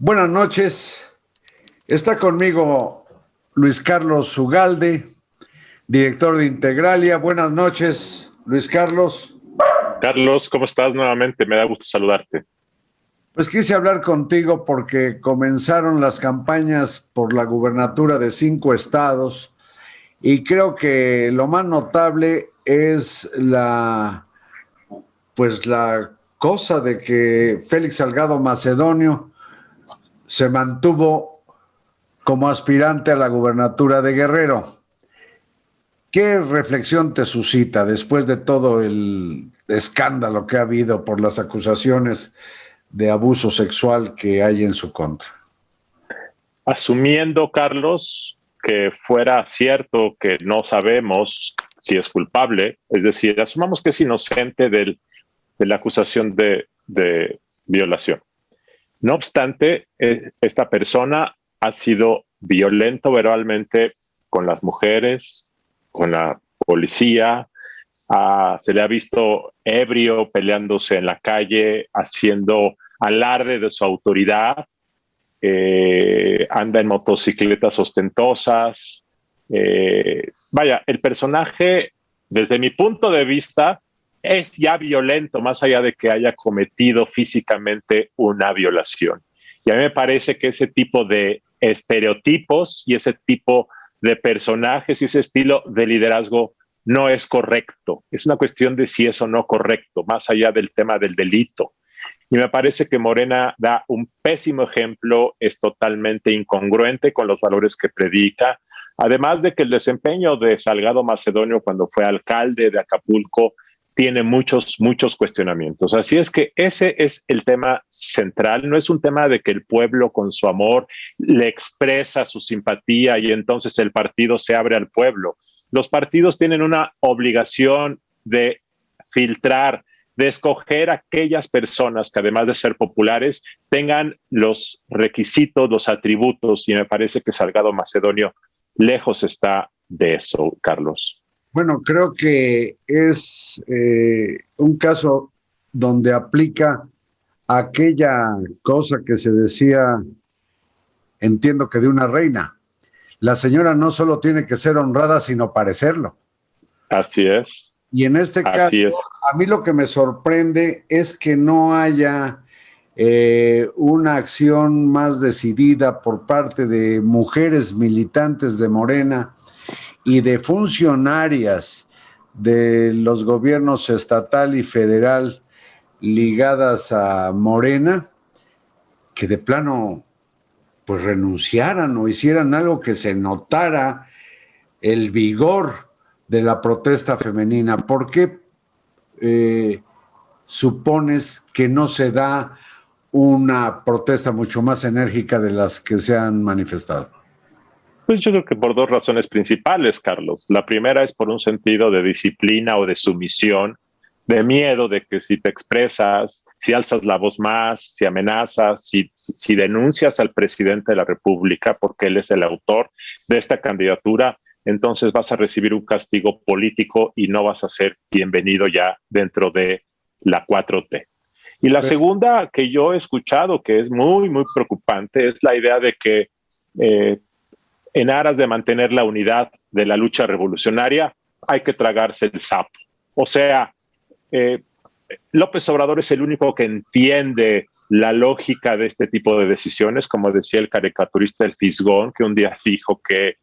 Buenas noches. Está conmigo Luis Carlos Ugalde, director de Integralia. Buenas noches, Luis Carlos. Carlos, ¿cómo estás nuevamente? Me da gusto saludarte. Pues quise hablar contigo porque comenzaron las campañas por la gubernatura de 5 estados y creo que lo más notable es la cosa de que Félix Salgado Macedonio se mantuvo como aspirante a la gubernatura de Guerrero. ¿Qué reflexión te suscita después de todo el escándalo que ha habido por las acusaciones de abuso sexual que hay en su contra? Asumiendo, Carlos, que fuera cierto que no sabemos si es culpable, es decir, asumamos que es inocente de la acusación de violación. No obstante, esta persona ha sido violento verbalmente con las mujeres, con la policía, se le ha visto ebrio peleándose en la calle, haciendo alarde de su autoridad, anda en motocicletas ostentosas. Vaya, el personaje, desde mi punto de vista, es ya violento, más allá de que haya cometido físicamente una violación. Y a mí me parece que ese tipo de estereotipos y ese tipo de personajes y ese estilo de liderazgo no es correcto. Es una cuestión de si es o no correcto, más allá del tema del delito. Y me parece que Morena da un pésimo ejemplo, es totalmente incongruente con los valores que predica, además de que el desempeño de Salgado Macedonio cuando fue alcalde de Acapulco tiene muchos cuestionamientos. Así es que ese es el tema central. No es un tema de que el pueblo con su amor le expresa su simpatía y entonces el partido se abre al pueblo. Los partidos tienen una obligación de filtrar, de escoger aquellas personas que además de ser populares tengan los requisitos, los atributos, y me parece que Salgado Macedonio lejos está de eso, Carlos. Bueno, creo que es un caso donde aplica aquella cosa que se decía, entiendo que de una reina. La señora no solo tiene que ser honrada, sino parecerlo. Así es. Y en este caso, a mí lo que me sorprende es que no haya una acción más decidida por parte de mujeres militantes de Morena y de funcionarias de los gobiernos estatal y federal ligadas a Morena, que de plano pues renunciaran o hicieran algo que se notara el vigor de la protesta femenina. ¿Por qué supones que no se da una protesta mucho más enérgica de las que se han manifestado? Pues yo creo que por dos razones principales, Carlos. La primera es por un sentido de disciplina o de sumisión, de miedo de que si te expresas, si alzas la voz más, si amenazas, si denuncias al presidente de la República, porque él es el autor de esta candidatura, entonces vas a recibir un castigo político y no vas a ser bienvenido ya dentro de la 4T. Y la segunda que yo he escuchado, que es muy preocupante, es la idea de que en aras de mantener la unidad de la lucha revolucionaria, hay que tragarse el sapo. O sea, López Obrador es el único que entiende la lógica de este tipo de decisiones, como decía el caricaturista El Fisgón, que un día dijo que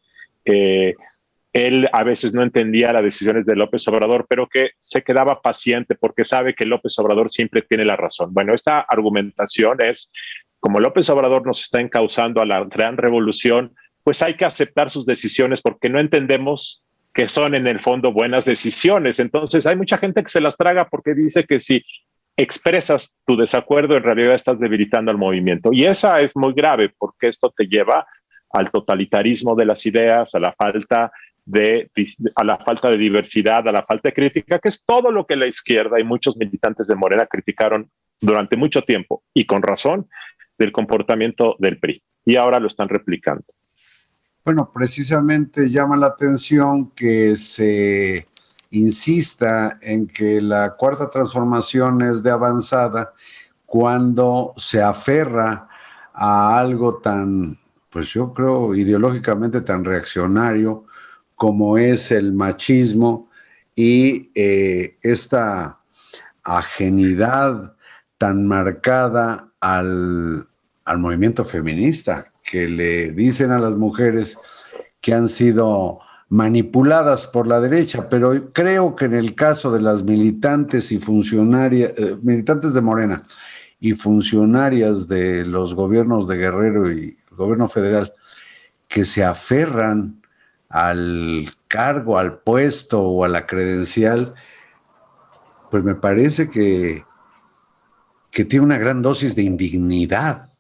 él a veces no entendía las decisiones de López Obrador, pero que se quedaba paciente porque sabe que López Obrador siempre tiene la razón. Bueno, esta argumentación es, como López Obrador nos está encauzando a la gran revolución, pues hay que aceptar sus decisiones porque no entendemos que son en el fondo buenas decisiones. Entonces hay mucha gente que se las traga porque dice que si expresas tu desacuerdo, en realidad estás debilitando al movimiento. Y esa es muy grave porque esto te lleva al totalitarismo de las ideas, a la falta de diversidad, a la falta de crítica, que es todo lo que la izquierda y muchos militantes de Morena criticaron durante mucho tiempo, y con razón, del comportamiento del PRI. Y ahora lo están replicando. Bueno, precisamente llama la atención que se insista en que la cuarta transformación es de avanzada cuando se aferra a algo tan, pues yo creo, ideológicamente tan reaccionario como es el machismo y esta ajenidad tan marcada al movimiento feminista, que le dicen a las mujeres que han sido manipuladas por la derecha, pero creo que en el caso de las militantes y funcionarias, militantes de Morena y funcionarias de los gobiernos de Guerrero y el gobierno federal, que se aferran al cargo, al puesto o a la credencial, pues me parece que tiene una gran dosis de indignidad,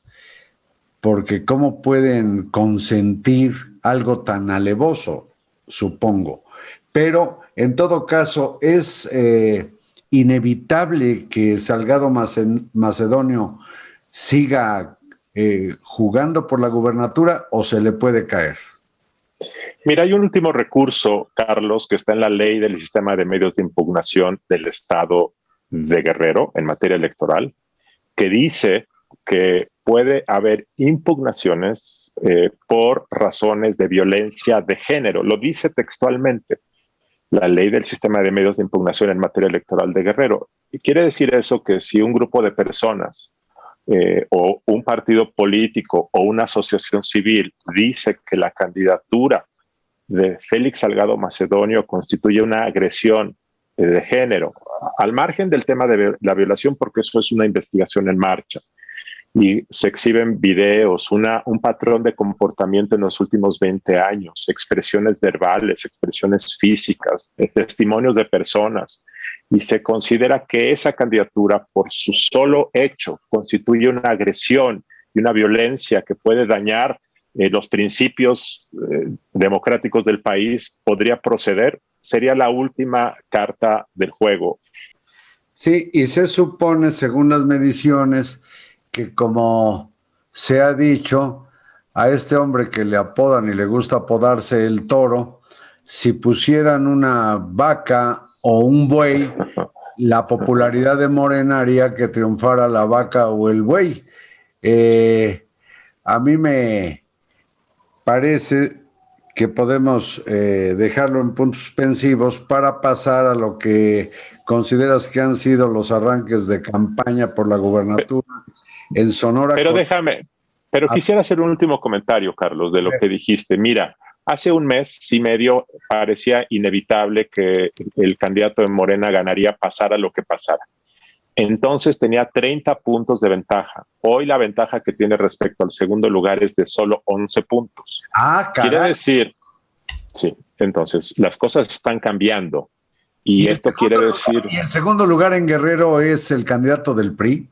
porque ¿cómo pueden consentir algo tan alevoso? Supongo. Pero en todo caso es inevitable que Salgado Macedonio siga jugando por la gubernatura, o se le puede caer. Mira, hay un último recurso, Carlos, que está en la ley del sistema de medios de impugnación del Estado de Guerrero en materia electoral, que dice que puede haber impugnaciones por razones de violencia de género. Lo dice textualmente la ley del sistema de medios de impugnación en materia electoral de Guerrero. Y quiere decir eso que si un grupo de personas o un partido político o una asociación civil dice que la candidatura de Félix Salgado Macedonio constituye una agresión de género, al margen del tema de la violación, porque eso es una investigación en marcha, y se exhiben videos, un patrón de comportamiento en los últimos 20 años, expresiones verbales, expresiones físicas, testimonios de personas, y se considera que esa candidatura, por su solo hecho, constituye una agresión y una violencia que puede dañar los principios democráticos del país, podría proceder, sería la última carta del juego. Sí, y se supone, según las mediciones, que como se ha dicho, a este hombre que le apodan y le gusta apodarse el Toro, si pusieran una vaca o un buey, la popularidad de Morena haría que triunfara la vaca o el buey. A mí me parece que podemos dejarlo en puntos suspensivos para pasar a lo que consideras que han sido los arranques de campaña por la gubernatura en Sonora. Pero quisiera hacer un último comentario, Carlos, de lo que dijiste. Mira, hace un mes y medio parecía inevitable que el candidato de Morena ganaría, pasara lo que pasara. Entonces tenía 30 puntos de ventaja. Hoy la ventaja que tiene respecto al segundo lugar es de solo 11 puntos. Ah, caray. Quiere decir, sí, entonces las cosas están cambiando. Y esto quiere decir... ¿Y el segundo lugar en Guerrero es el candidato del PRI?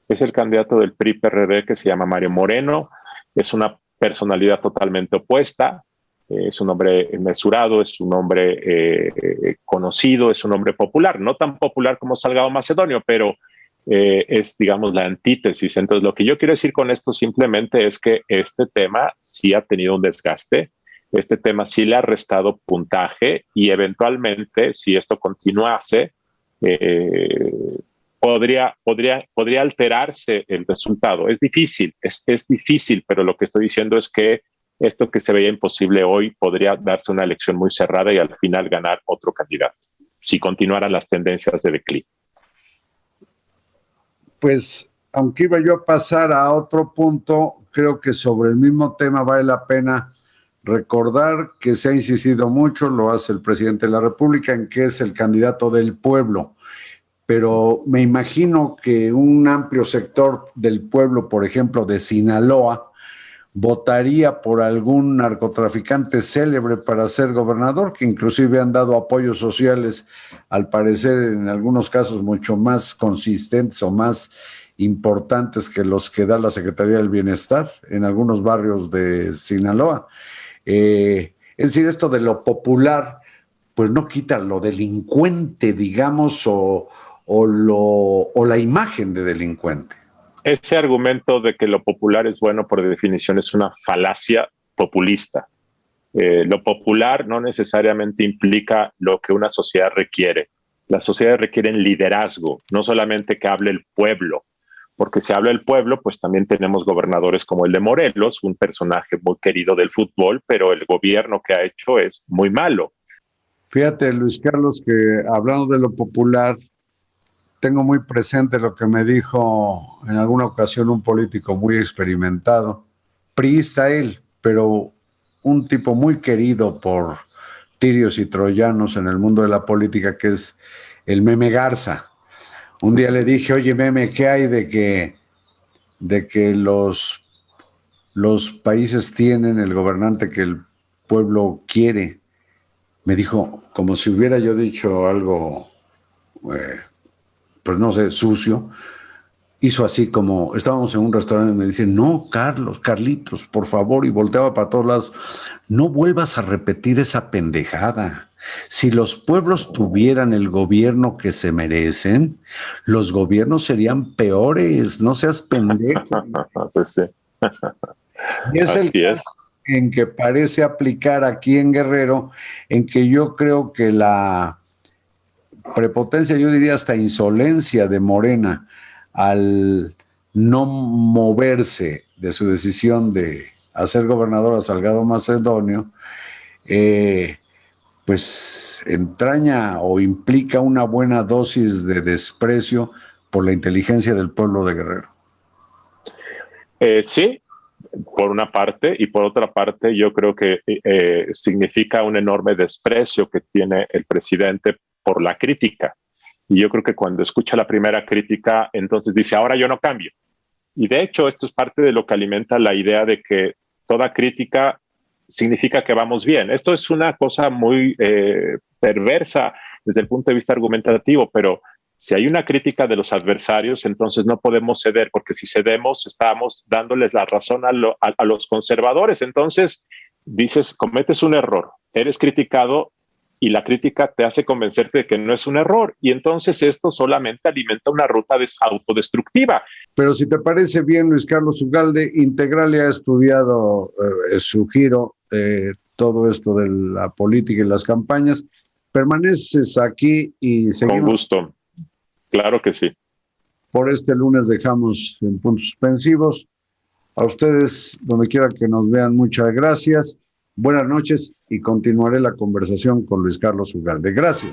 Es el candidato del PRI-PRD que se llama Mario Moreno. Es una personalidad totalmente opuesta. Es un hombre mesurado, es un hombre conocido, es un hombre popular. No tan popular como Salgado Macedonio, pero es, digamos, la antítesis. Entonces, lo que yo quiero decir con esto simplemente es que este tema sí ha tenido un desgaste. Este tema sí le ha restado puntaje y eventualmente, si esto continuase, podría alterarse el resultado. Es difícil, es difícil, pero lo que estoy diciendo es que esto que se veía imposible hoy podría darse una elección muy cerrada y al final ganar otro candidato, si continuaran las tendencias de declive. Pues, aunque iba yo a pasar a otro punto, creo que sobre el mismo tema vale la pena recordar que se ha insistido mucho, lo hace el presidente de la República, en que es el candidato del pueblo. Pero me imagino que un amplio sector del pueblo, por ejemplo, de Sinaloa, votaría por algún narcotraficante célebre para ser gobernador, que inclusive han dado apoyos sociales, al parecer en algunos casos mucho más consistentes o más importantes que los que da la Secretaría del Bienestar en algunos barrios de Sinaloa. Es decir, esto de lo popular, pues no quita lo delincuente, digamos, o la imagen de delincuente. Ese argumento de que lo popular es bueno, por definición, es una falacia populista. Lo popular no necesariamente implica lo que una sociedad requiere. Las sociedades requieren liderazgo, no solamente que hable el pueblo. porque se habla del pueblo, pues también tenemos gobernadores como el de Morelos, un personaje muy querido del fútbol, pero el gobierno que ha hecho es muy malo. Fíjate, Luis Carlos, que hablando de lo popular, tengo muy presente lo que me dijo en alguna ocasión un político muy experimentado, priista él, pero un tipo muy querido por tirios y troyanos en el mundo de la política, que es el Meme Garza. Un día le dije, oye, Meme, ¿qué hay de que los países tienen el gobernante que el pueblo quiere? Me dijo, como si hubiera yo dicho algo, pues no sé, sucio. Hizo así como, estábamos en un restaurante y me dice, no, Carlitos, por favor, y volteaba para todos lados, no vuelvas a repetir esa pendejada. Si los pueblos tuvieran el gobierno que se merecen, los gobiernos serían peores, no seas pendejo. Pues sí. Y es el caso en que parece aplicar aquí en Guerrero, en que yo creo que la prepotencia, yo diría hasta insolencia de Morena, al no moverse de su decisión de hacer gobernador a Salgado Macedonio, pues entraña o implica una buena dosis de desprecio por la inteligencia del pueblo de Guerrero. Sí, por una parte, y por otra parte yo creo que significa un enorme desprecio que tiene el presidente por la crítica. Y yo creo que cuando escucha la primera crítica, entonces dice, ahora yo no cambio. Y de hecho, esto es parte de lo que alimenta la idea de que toda crítica significa que vamos bien. Esto es una cosa muy perversa desde el punto de vista argumentativo, pero si hay una crítica de los adversarios, entonces no podemos ceder, porque si cedemos, estamos dándoles la razón a los conservadores. Entonces, dices, cometes un error, eres criticado, y la crítica te hace convencerte de que no es un error, y entonces esto solamente alimenta una ruta autodestructiva. Pero si te parece bien, Luis Carlos Ugalde, Integralia ha estudiado su giro de todo esto de la política y las campañas. Permaneces aquí y seguimos. Con gusto, claro que sí. Por este lunes dejamos en puntos suspensivos. A ustedes, donde quiera que nos vean, muchas gracias. Buenas noches y continuaré la conversación con Luis Carlos Ugalde. Gracias.